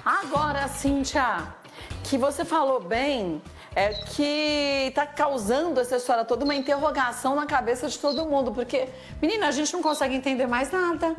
Agora, Cíntia, que você falou bem, que está causando essa história toda uma interrogação na cabeça de todo mundo, porque, menina, a gente não consegue entender mais nada.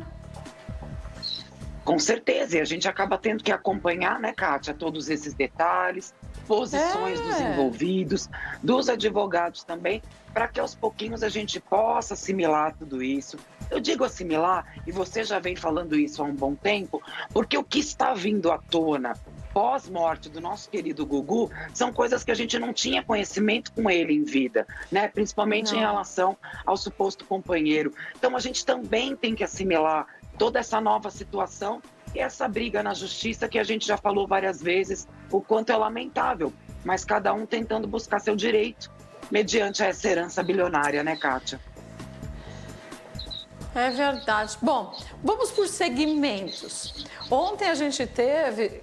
Com certeza, e a gente acaba tendo que acompanhar, né, Kátia, todos esses detalhes, posições dos envolvidos, dos advogados também, para que aos pouquinhos a gente possa assimilar tudo isso. Eu digo assimilar, e você já vem falando isso há um bom tempo, porque o que está vindo à tona pós-morte do nosso querido Gugu são coisas que a gente não tinha conhecimento com ele em vida, né? Principalmente em relação ao suposto companheiro. Então a gente também tem que assimilar toda essa nova situação e essa briga na justiça que a gente já falou várias vezes, o quanto é lamentável, mas cada um tentando buscar seu direito mediante essa herança bilionária, né, Kátia? É verdade. Bom, vamos por segmentos. Ontem a gente teve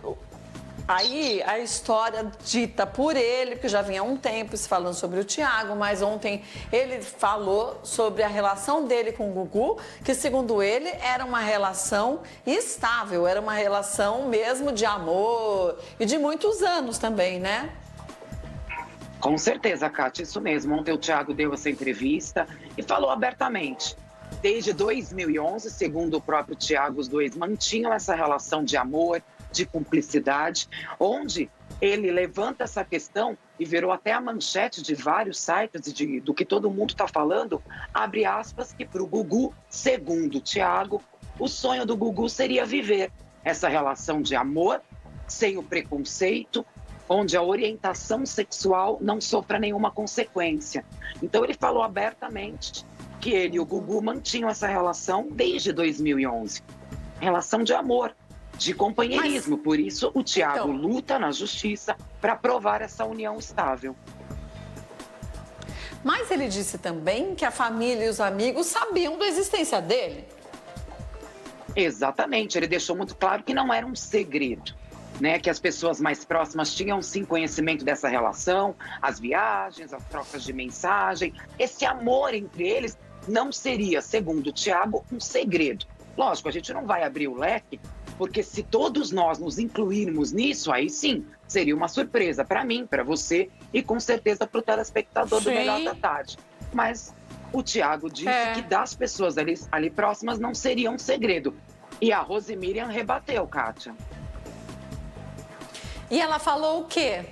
aí a história dita por ele, que já vinha há um tempo se falando sobre o Thiago, mas ontem ele falou sobre a relação dele com o Gugu, que segundo ele era uma relação estável, era uma relação mesmo de amor e de muitos anos também, né? Com certeza, Kátia, isso mesmo. Ontem o Thiago deu essa entrevista e falou abertamente. Desde 2011, segundo o próprio Thiago, os dois mantinham essa relação de amor, de cumplicidade, onde ele levanta essa questão e virou até a manchete de vários sites do que todo mundo está falando, abre aspas, que para o Gugu, segundo o Thiago, o sonho do Gugu seria viver essa relação de amor, sem o preconceito, onde a orientação sexual não sofra nenhuma consequência. Então ele falou abertamente que ele e o Gugu mantinham essa relação desde 2011. Relação de amor, de companheirismo. Por isso o Thiago luta na justiça para provar essa união estável. Mas ele disse também que a família e os amigos sabiam da existência dele. Exatamente, ele deixou muito claro que não era um segredo, né? Que as pessoas mais próximas tinham sim conhecimento dessa relação, as viagens, as trocas de mensagem. Esse amor entre eles não seria, segundo o Thiago, um segredo. Lógico, a gente não vai abrir o leque, porque se todos nós nos incluirmos nisso, aí sim, seria uma surpresa para mim, para você e com certeza para o telespectador do Melhor da Tarde. Mas o Thiago disse que das pessoas ali próximas não seria um segredo. E a Rose Miriam rebateu, Kátia. E ela falou o quê?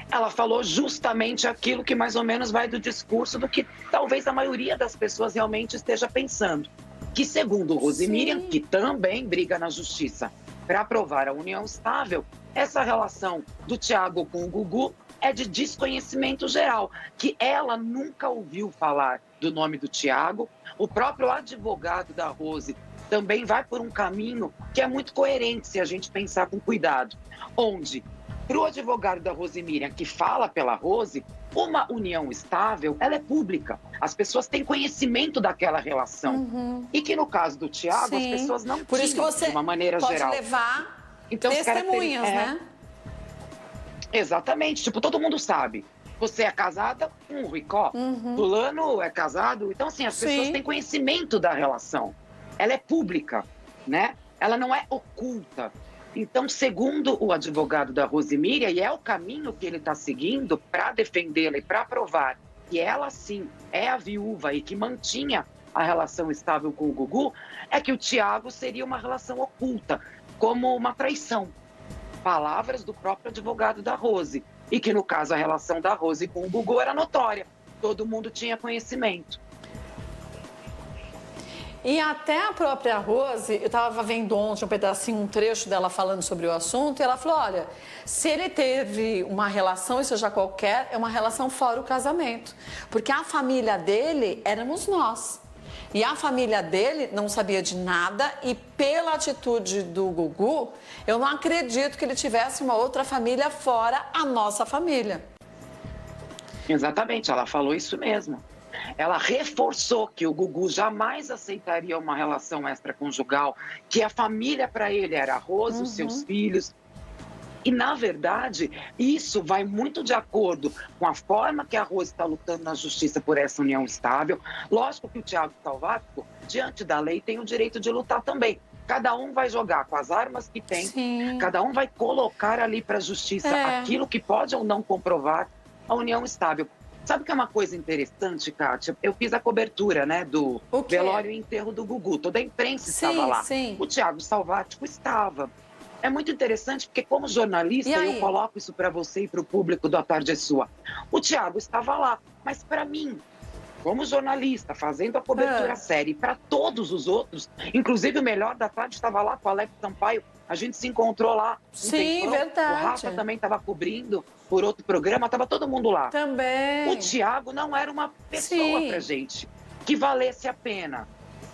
Ela falou justamente aquilo que mais ou menos vai do discurso do que talvez a maioria das pessoas realmente esteja pensando. Que segundo Rose Miriam, que também briga na justiça para provar a união estável, essa relação do Thiago com o Gugu é de desconhecimento geral, que ela nunca ouviu falar do nome do Thiago. O próprio advogado da Rose também vai por um caminho que é muito coerente se a gente pensar com cuidado, onde para o advogado da Rose Miriam, que fala pela Rose, uma união estável, ela é pública. As pessoas têm conhecimento daquela relação. E que no caso do Thiago, as pessoas não por isso que tinham, você de uma maneira pode geral. Levar então, testemunhas, né? Exatamente. Tipo, todo mundo sabe. Você é casada com um Ricó, fulano é casado. Então, assim, as pessoas têm conhecimento da relação. Ela é pública, né? Ela não é oculta. Então, segundo o advogado da Rose Miriam, e é o caminho que ele está seguindo para defendê-la e para provar que ela, sim, é a viúva e que mantinha a relação estável com o Gugu, é que o Thiago seria uma relação oculta, como uma traição. Palavras do próprio advogado da Rose. E que, no caso, a relação da Rose com o Gugu era notória. Todo mundo tinha conhecimento. E até a própria Rose, eu estava vendo ontem um pedacinho, um trecho dela falando sobre o assunto, e ela falou, olha, se ele teve uma relação, e seja qualquer, é uma relação fora o casamento. Porque a família dele éramos nós. E a família dele não sabia de nada, e pela atitude do Gugu, eu não acredito que ele tivesse uma outra família fora a nossa família. Exatamente, ela falou isso mesmo. Ela reforçou que o Gugu jamais aceitaria uma relação extraconjugal, que a família para ele era a Rose, os seus filhos. E, na verdade, isso vai muito de acordo com a forma que a Rose está lutando na justiça por essa união estável. Lógico que o Thiago Salvático, diante da lei, tem o direito de lutar também. Cada um vai jogar com as armas que tem, Sim. cada um vai colocar ali para a justiça aquilo que pode ou não comprovar a união estável. Sabe que é uma coisa interessante, Kátia? Eu fiz a cobertura, né, do velório e enterro do Gugu. Toda a imprensa estava lá. Sim. O Thiago Salvático estava. É muito interessante porque, como jornalista, eu coloco isso para você e para o público do A Tarde é Sua. O Thiago estava lá, mas para mim, como jornalista, fazendo a cobertura séria, para todos os outros, inclusive o Melhor da Tarde estava lá com o Alex Sampaio, a gente se encontrou lá. Sim, verdade. O Rafa também estava cobrindo por outro programa, estava todo mundo lá. Também. O Thiago não era uma pessoa pra gente que valesse a pena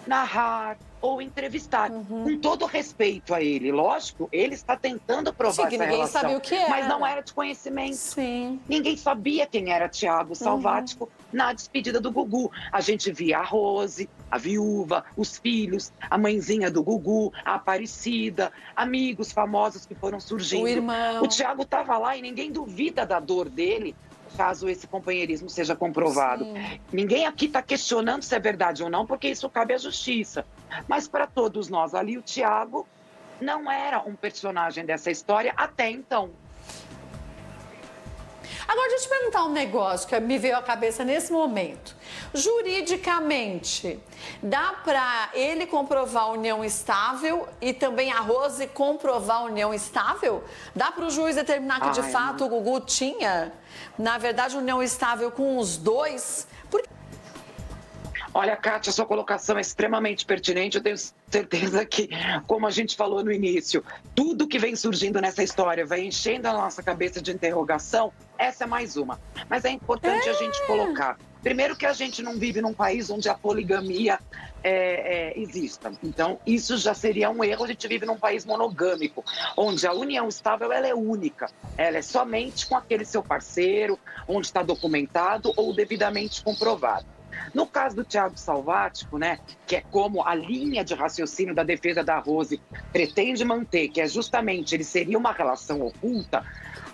narrar ou entrevistar, com todo respeito a ele. Lógico, ele está tentando provar essa ninguém relação, sabia o que era. mas não era de conhecimento. Sim. Ninguém sabia quem era Thiago Salvático na despedida do Gugu. A gente via a Rose, a viúva, os filhos, a mãezinha do Gugu, a Aparecida, amigos famosos que foram surgindo. O irmão. O Thiago estava lá e ninguém duvida da dor dele, caso esse companheirismo seja comprovado. Ninguém aqui está questionando se é verdade ou não, porque isso cabe à justiça. Mas para todos nós ali, o Thiago não era um personagem dessa história até então. Agora, deixa eu te perguntar um negócio que me veio à cabeça nesse momento. Juridicamente, dá para ele comprovar a união estável e também a Rose comprovar a união estável? Dá para o juiz determinar que, de fato, o Gugu tinha, na verdade, união estável com os dois? Olha, Kátia, sua colocação é extremamente pertinente. Eu tenho certeza que, como a gente falou no início, tudo que vem surgindo nessa história vai enchendo a nossa cabeça de interrogação. Essa é mais uma. Mas é importante a gente colocar. Primeiro que a gente não vive num país onde a poligamia exista. Então, isso já seria um erro. A gente vive num país monogâmico, onde a união estável ela é única. Ela é somente com aquele seu parceiro, onde está documentado ou devidamente comprovado. No caso do Thiago Salvático, né, que é como a linha de raciocínio da defesa da Rose pretende manter, que é justamente ele seria uma relação oculta,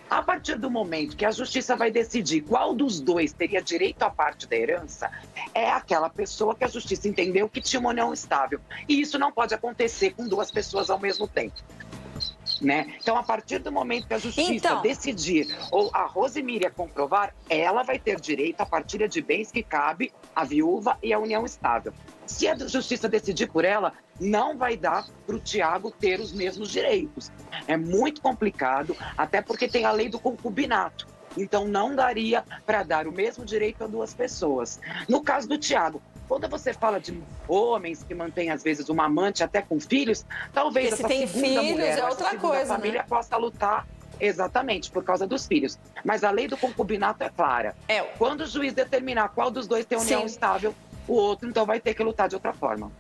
a partir do momento que a justiça vai decidir qual dos dois teria direito à parte da herança, é aquela pessoa que a justiça entendeu que tinha uma união estável. E isso não pode acontecer com duas pessoas ao mesmo tempo. Né? Então, a partir do momento que a justiça decidir ou a Rosemíria comprovar, ela vai ter direito à partilha de bens que cabe à viúva e à união estável. Se a justiça decidir por ela, não vai dar para o Thiago ter os mesmos direitos. É muito complicado, até porque tem a lei do concubinato. Então, não daria para dar o mesmo direito a duas pessoas. No caso do Thiago, quando você fala de homens que mantêm, às vezes, uma amante até com filhos, talvez essa segunda mulher, essa segunda família possa lutar exatamente por causa dos filhos. Mas a lei do concubinato é clara. Quando o juiz determinar qual dos dois tem união estável, o outro, então, vai ter que lutar de outra forma.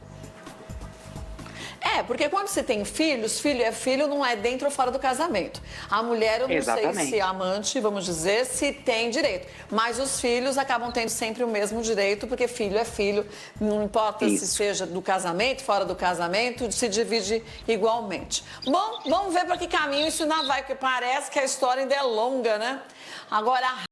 Porque quando você tem filhos, filho é filho, não é dentro ou fora do casamento. A mulher, eu não sei se é amante, vamos dizer, se tem direito. Mas os filhos acabam tendo sempre o mesmo direito, porque filho é filho, não importa se seja do casamento, fora do casamento, se divide igualmente. Bom, vamos ver para que caminho isso ainda vai, porque parece que a história ainda é longa, né? Agora,